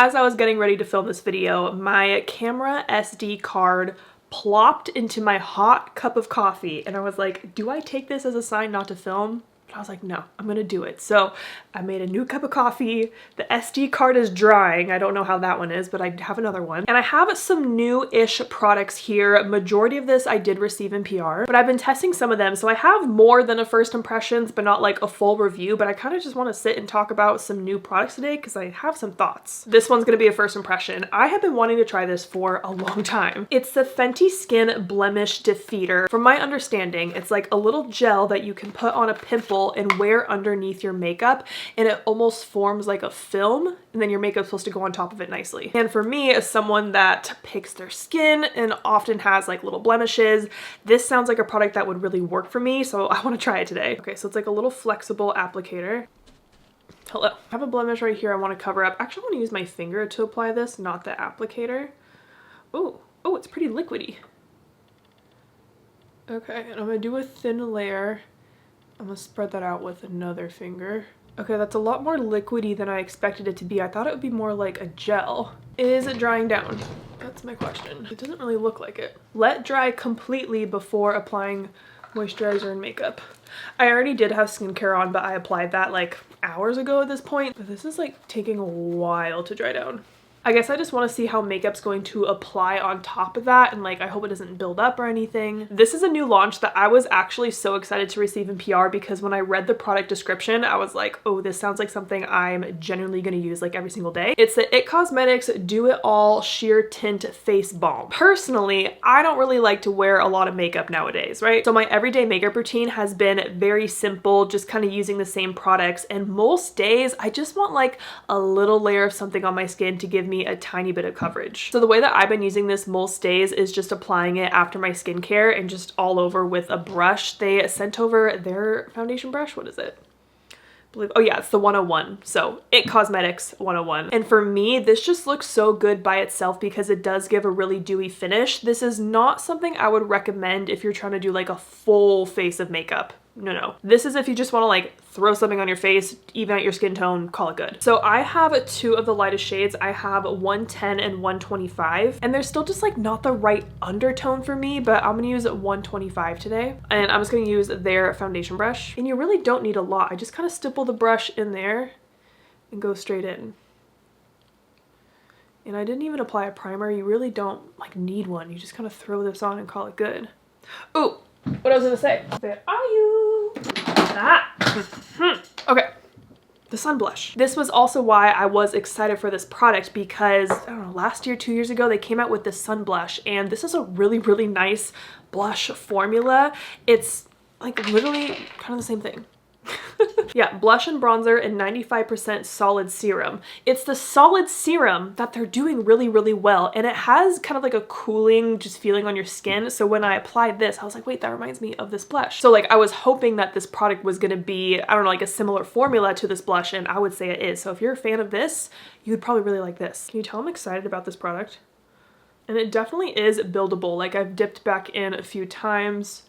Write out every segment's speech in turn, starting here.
as I was getting ready to film this video, my camera SD card plopped into my hot cup of coffee, and I was like, do I take this as a sign not to film? I was like, no, I'm gonna do it. So I made a new cup of coffee. The SD card is drying. I don't know how that one is, but I have another one. And I have some new-ish products here. Majority of this I did receive in PR, but I've been testing some of them. So I have more than a first impressions, but not like a full review, but I kind of just want to sit and talk about some new products today because I have some thoughts. This one's gonna be a first impression. I have been wanting to try this for a long time. It's the Fenty Skin Blemish Defeater. From my understanding, it's like a little gel that you can put on a pimple and wear underneath your makeup, and it almost forms like a film, and then your makeup's supposed to go on top of it nicely. And for me, as someone that picks their skin and often has like little blemishes, this sounds like a product that would really work for me, so I want to try it today. Okay, so it's like a little flexible applicator. Hello. I have a blemish right here I want to cover up. Actually, I want to use my finger to apply this, not the applicator. Oh, it's pretty liquidy. Okay, and I'm gonna do a thin layer. I'm gonna spread that out with another finger. Okay, that's a lot more liquidy than I expected it to be. I thought it would be more like a gel. Is it drying down? That's my question. It doesn't really look like it. Let dry completely before applying moisturizer and makeup. I already did have skincare on, but I applied that like hours ago at this point. But this is like taking a while to dry down. I guess I just want to see how makeup's going to apply on top of that, and like I hope it doesn't build up or anything. This is a new launch that I was actually so excited to receive in PR because when I read the product description, I was like, oh, this sounds like something I'm genuinely going to use like every single day. It's the It Cosmetics Do It All Sheer Tint Face Balm. Personally, I don't really like to wear a lot of makeup nowadays, right? So my everyday makeup routine has been very simple, just kind of using the same products, and most days I just want like a little layer of something on my skin to give me a tiny bit of coverage. So the way that I've been using this most days is just applying it after my skincare and just all over with a brush. They sent over their foundation brush. What is it? Oh yeah, it's the 101. So It Cosmetics 101. And for me, this just looks so good by itself because it does give a really dewy finish. This is not something I would recommend if you're trying to do like a full face of makeup. No. This is if you just want to like throw something on your face, even out your skin tone, call it good. So I have two of the lightest shades. I have 110 and 125, and they're still just like not the right undertone for me, but I'm gonna use 125 today. And I'm just gonna use their foundation brush. And you really don't need a lot. I just kind of stipple the brush in there and go straight in. And I didn't even apply a primer. You really don't like need one. You just kind of throw this on and call it good. Ooh, what I was gonna say. Where are you? Okay, the sun blush. This was also why I was excited for this product because, I don't know, last year, 2 years ago, they came out with this sun blush, and this is a really, really nice blush formula. It's like literally kind of the same thing. Yeah, blush and bronzer and 95% solid serum. It's the solid serum that they're doing really, really well, and it has kind of like a cooling just feeling on your skin. So when I applied this, I was like, wait, that reminds me of this blush. So like I was hoping that this product was gonna be, I don't know, like a similar formula to this blush, and I would say it is. So if you're a fan of this, you would probably really like this. Can you tell I'm excited about this product? And it definitely is buildable. Like I've dipped back in a few times,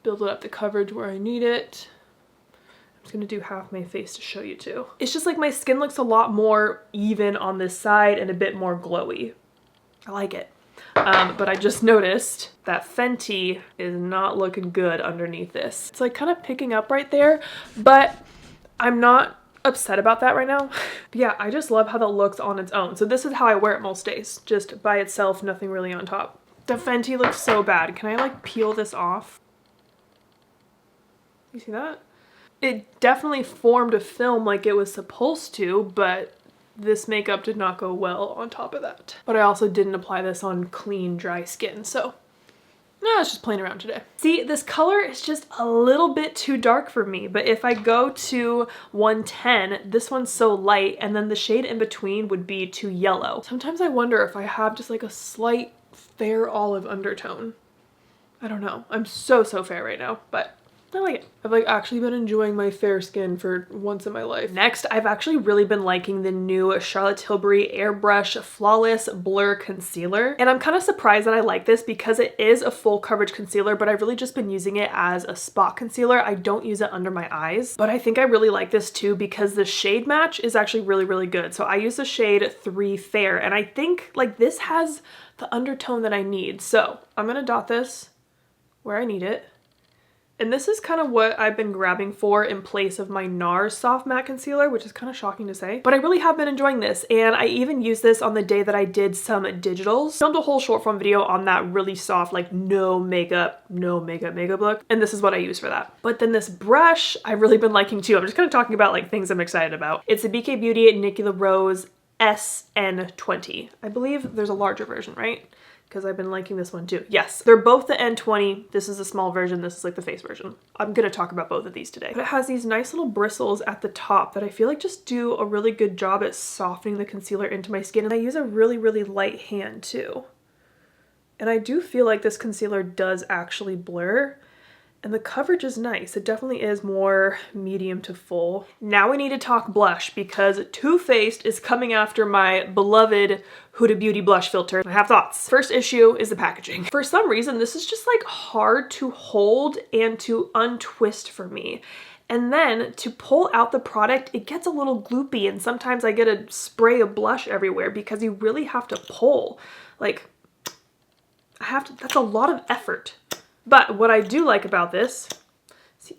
builded up the coverage where I need it. I'm gonna do half my face to show you too. It's just like my skin looks a lot more even on this side and a bit more glowy. I like it. But I just noticed that Fenty is not looking good underneath this. It's like kind of picking up right there, but I'm not upset about that right now. But yeah, I just love how that looks on its own. So this is how I wear it most days, just by itself, nothing really on top. The Fenty looks so bad. Can I like peel this off? You see that? It definitely formed a film like it was supposed to, but this makeup did not go well on top of that. But I also didn't apply this on clean, dry skin, so no, it's just playing around today. See, this color is just a little bit too dark for me, but if I go to 110, this one's so light, and then the shade in between would be too yellow. Sometimes I wonder if I have just like a slight fair olive undertone. I don't know. I'm so fair right now, but I've like actually been enjoying my fair skin for once in my life. Next, I've actually really been liking the new Charlotte Tilbury Airbrush Flawless Blur Concealer. And I'm kind of surprised that I like this because it is a full coverage concealer, but I've really just been using it as a spot concealer. I don't use it under my eyes, but I think I really like this too because the shade match is actually really, really good. So I use the shade 3 Fair, and I think like this has the undertone that I need. So I'm gonna dot this where I need it. And this is kind of what I've been grabbing for in place of my NARS Soft Matte Concealer, which is kind of shocking to say. But I really have been enjoying this, and I even used this on the day that I did some digitals. I filmed a whole short form video on that really soft, like no makeup look, and this is what I use for that. But then this brush I've really been liking too. I'm just kind of talking about like things I'm excited about. It's a BK Beauty Nicola Rose SN20. I believe there's a larger version, right? Because I've been liking this one too. Yes, they're both the N20. This is a small version. This is like the face version. I'm gonna talk about both of these today. But it has these nice little bristles at the top that I feel like just do a really good job at softening the concealer into my skin. And I use a really, really light hand too. And I do feel like this concealer does actually blur. And the coverage is nice. It definitely is more medium to full. Now we need to talk blush because Too Faced is coming after my beloved Huda Beauty blush filter. I have thoughts. First issue is the packaging. For some reason, this is just like hard to hold and to untwist for me. And then to pull out the product, it gets a little gloopy, and sometimes I get a spray of blush everywhere because you really have to pull. Like, that's a lot of effort. But what I do like about this, see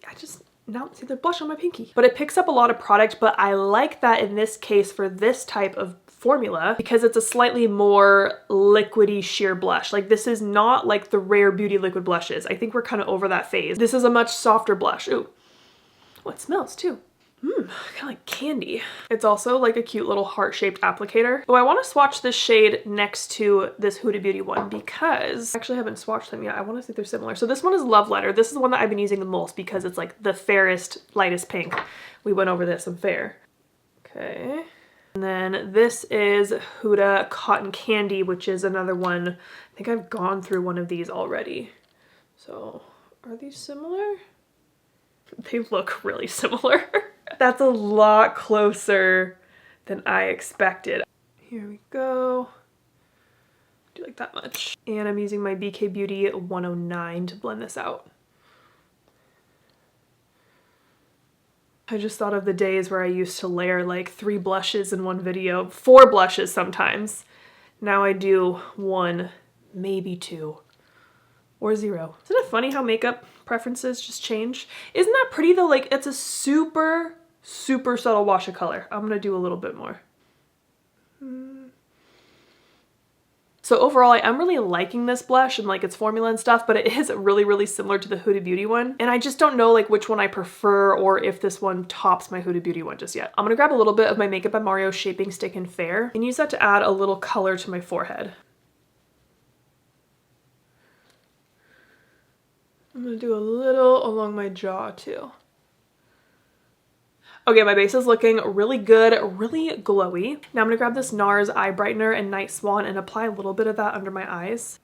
the blush on my pinky. But it picks up a lot of product, but I like that in this case for this type of formula because it's a slightly more liquidy sheer blush. Like this is not like the Rare Beauty liquid blushes. I think we're kind of over that phase. This is a much softer blush. Ooh, oh, it smells too. Kind of like candy. It's also like a cute little heart-shaped applicator. Oh, I want to swatch this shade next to this Huda Beauty one because I actually haven't swatched them yet. I want to see if they're similar. So this one is Love Letter. This is the one that I've been using the most because it's like the fairest, lightest pink. We went over this in Fair. Okay. And then this is Huda Cotton Candy, which is another one. I think I've gone through one of these already. So are these similar? They look really similar. That's a lot closer than I expected. Here we go. Do like that much. And I'm using my BK Beauty 109 to blend this out. I just thought of the days where I used to layer like 3 blushes in one video, 4 blushes sometimes. Now I do 1, maybe 2. Or 0. Isn't it funny how makeup preferences just change? Isn't that pretty though? Like it's a super, super subtle wash of color. I'm gonna do a little bit more. So overall, I am really liking this blush and like its formula and stuff, but it is really, really similar to the Huda Beauty one. And I just don't know like which one I prefer or if this one tops my Huda Beauty one just yet. I'm gonna grab a little bit of my Makeup by Mario Shaping Stick in Fair and use that to add a little color to my forehead. I'm gonna do a little along my jaw too. Okay, my base is looking really good, really glowy. Now I'm gonna grab this NARS Eye Brightener and Night Swan and apply a little bit of that under my eyes.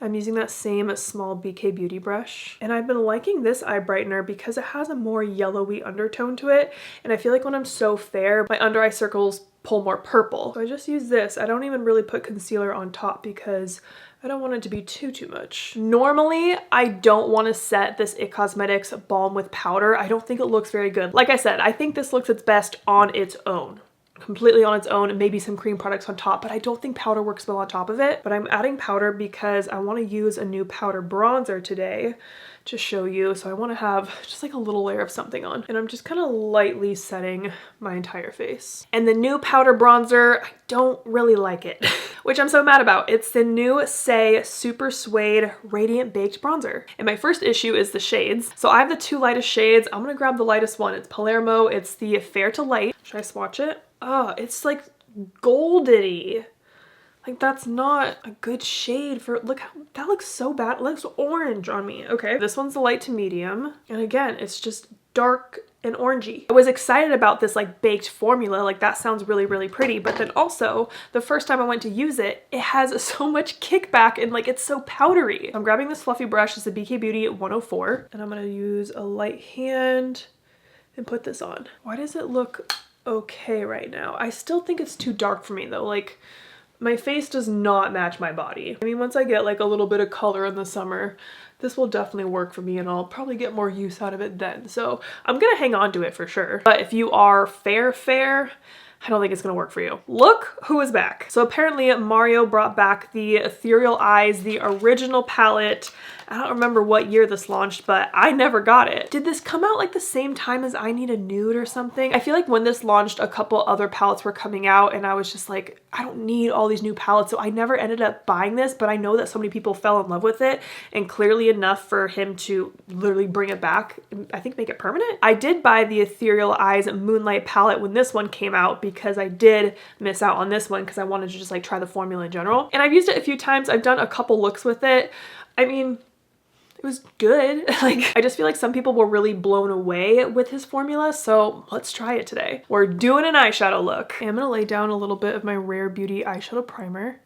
I'm using that same small BK Beauty brush. And I've been liking this eye brightener because it has a more yellowy undertone to it. And I feel like when I'm so fair, my under eye circles pull more purple. So I just use this. I don't even really put concealer on top because I don't want it to be too much. Normally, I don't want to set this IT Cosmetics balm with powder. I don't think it looks very good. Like I said, I think this looks its best on its own. Completely on its own, and maybe some cream products on top, but I don't think powder works well on top of it. But I'm adding powder because I want to use a new powder bronzer today to show you. So I want to have just like a little layer of something on, and I'm just kind of lightly setting my entire face. And the new powder bronzer, I don't really like it, which I'm so mad about. It's the new Saie Super Suede Radiant Baked Bronzer. And my first issue is the shades. So I have the 2 lightest shades. I'm gonna grab the lightest one. It's Palermo. It's the Fair to Light. Should I swatch it? Oh, it's like golden-y. Like that's not a good shade for, look how, that looks so bad. It looks orange on me. Okay, this one's the light to medium. And again, it's just dark and orangey. I was excited about this like baked formula, like that sounds really, really pretty, but then also the first time I went to use it, it has so much kickback and like it's so powdery. I'm grabbing this fluffy brush, it's the BK Beauty 104, and I'm gonna use a light hand and put this on. Why does it look okay right now? I still think it's too dark for me though. Like my face does not match my body. I mean, once I get like a little bit of color in the summer, this will definitely work for me and I'll probably get more use out of it then. So I'm gonna hang on to it for sure. But if you are fair, I don't think it's gonna work for you. Look who is back. So apparently Mario brought back the Ethereal Eyes, the original palette. I don't remember what year this launched, but I never got it. Did this come out like the same time as I Need a Nude or something? I feel like when this launched, a couple other palettes were coming out and I was just like, I don't need all these new palettes. So I never ended up buying this, but I know that so many people fell in love with it and clearly enough for him to literally bring it back and I think make it permanent. I did buy the Ethereal Eyes Moonlight palette when this one came out because I did miss out on this one because I wanted to just like try the formula in general. And I've used it a few times. I've done a couple looks with it. I mean, it was good. Like, I just feel like some people were really blown away with his formula, so let's try it today. We're doing an eyeshadow look. I'm gonna lay down a little bit of my Rare Beauty eyeshadow primer.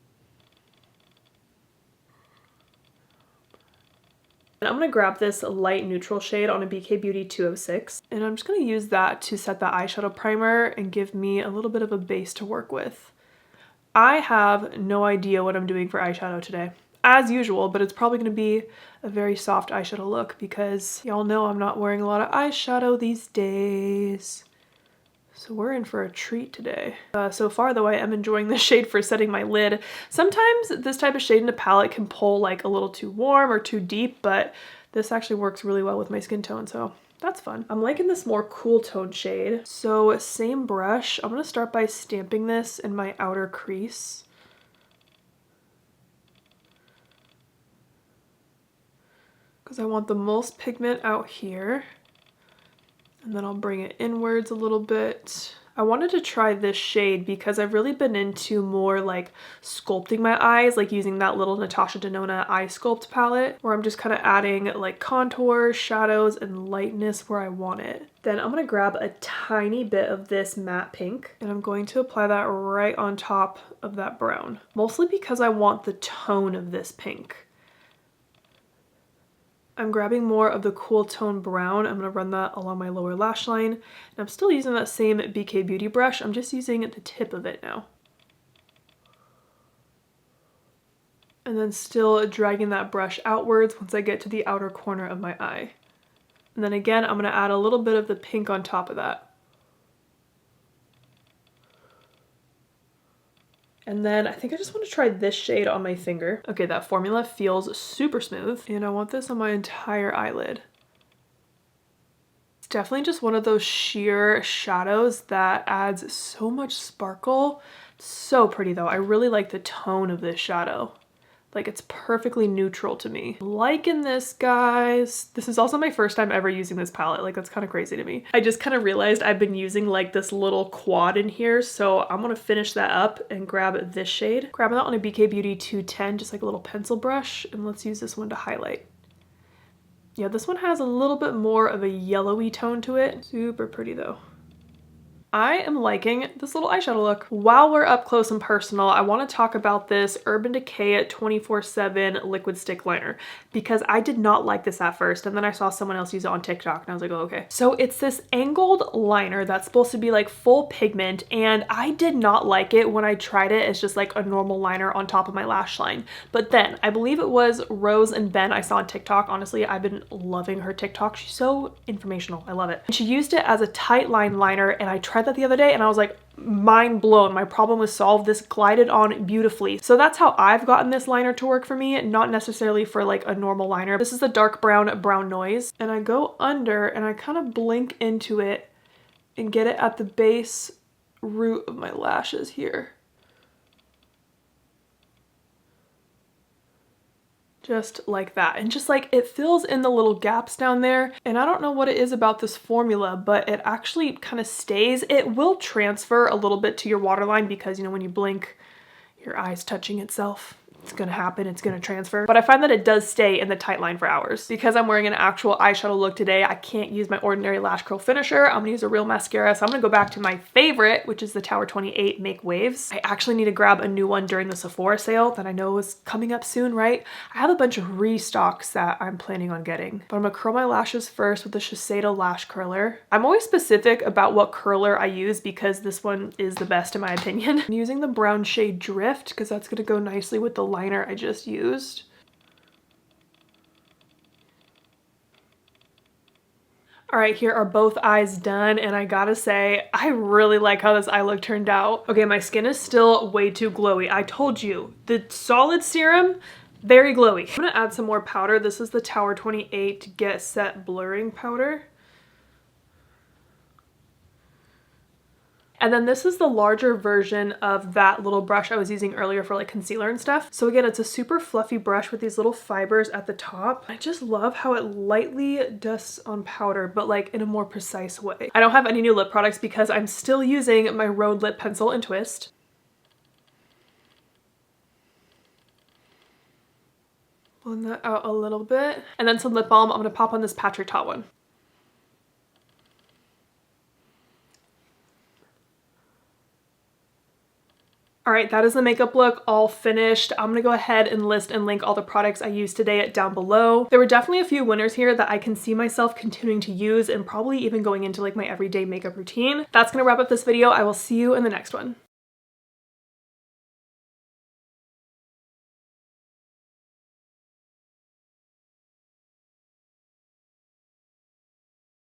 And I'm gonna grab this light neutral shade on a BK Beauty 206, and I'm just gonna use that to set the eyeshadow primer and give me a little bit of a base to work with. I have no idea what I'm doing for eyeshadow today, as usual, but it's probably gonna be a very soft eyeshadow look because y'all know I'm not wearing a lot of eyeshadow these days. So we're in for a treat today. So far though, I am enjoying this shade for setting my lid. Sometimes this type of shade in a palette can pull like a little too warm or too deep, but this actually works really well with my skin tone, so that's fun. I'm liking this more cool tone shade. So same brush, I'm gonna start by stamping this in my outer crease. Because I want the most pigment out here. And then I'll bring it inwards a little bit. I wanted to try this shade because I've really been into more like sculpting my eyes, like using that little Natasha Denona eye sculpt palette where I'm just kind of adding like contour, shadows, and lightness where I want it. Then I'm going to grab a tiny bit of this matte pink and I'm going to apply that right on top of that brown, mostly because I want the tone of this pink. I'm grabbing more of the cool tone brown. I'm gonna run that along my lower lash line. And I'm still using that same BK Beauty brush. I'm just using the tip of it now. And then still dragging that brush outwards once I get to the outer corner of my eye. And then again, I'm gonna add a little bit of the pink on top of that. And then I think I just want to try this shade on my finger. Okay, that formula feels super smooth. And I want this on my entire eyelid. It's definitely just one of those sheer shadows that adds so much sparkle. So pretty though. I really like the tone of this shadow. Like it's perfectly neutral to me. Liking this, guys. This is also my first time ever using this palette. Like that's kind of crazy to me. I just kind of realized I've been using like this little quad in here. So I'm gonna finish that up and grab this shade. Grab that on a BK Beauty 210, just like a little pencil brush. And let's use this one to highlight. Yeah, this one has a little bit more of a yellowy tone to it. Super pretty though. I am liking this little eyeshadow look. While we're up close and personal, I want to talk about this Urban Decay 24/7 liquid stick liner because I did not like this at first and then I saw someone else use it on TikTok and I was like, oh, okay. So it's this angled liner that's supposed to be like full pigment and I did not like it when I tried it as just like a normal liner on top of my lash line. But then I believe it was Rose and Ben I saw on TikTok. Honestly, I've been loving her TikTok. She's so informational. I love it. And she used it as a tight line liner and I tried that the other day and I was like mind blown. My problem was solved. This glided on beautifully. So that's how I've gotten this liner to work for me, not necessarily for like a normal liner. This is the dark brown noise and I go under and I kind of blink into it and get it at the base root of my lashes here. Just like that. And just like it fills in the little gaps down there. And I don't know what it is about this formula, but it actually kind of stays. It will transfer a little bit to your waterline because, you know, when you blink, your eye's touching itself. it's gonna happen, it's gonna transfer. But I find that it does stay in the tight line for hours. Because I'm wearing an actual eyeshadow look today, I can't use my ordinary lash curl finisher. I'm gonna use a real mascara. So I'm gonna go back to my favorite, which is the Tower 28 Make Waves. I actually need to grab a new one during the Sephora sale that I know is coming up soon, right? I have a bunch of restocks that I'm planning on getting. But I'm gonna curl my lashes first with the Shiseido lash curler. I'm always specific about what curler I use because this one is the best in my opinion. I'm using the brown shade Drift because that's gonna go nicely with the liner I just used. All right, here are both eyes done, and I gotta say, I really like how this eye look turned out. Okay, my skin is still way too glowy. I told you, the solid serum, very glowy. I'm gonna add some more powder. This is the Tower 28 Get Set Blurring Powder. And then this is the larger version of that little brush I was using earlier for like concealer and stuff. So again, it's a super fluffy brush with these little fibers at the top. I just love how it lightly dusts on powder, but like in a more precise way. I don't have any new lip products because I'm still using my Rhode lip pencil and twist. Blend that out a little bit. And then some lip balm. I'm gonna pop on this Patrick Ta one. All right, that is the makeup look all finished. I'm gonna go ahead and list and link all the products I used today down below. There were definitely a few winners here that I can see myself continuing to use and probably even going into like my everyday makeup routine. That's gonna wrap up this video. I will see you in the next one.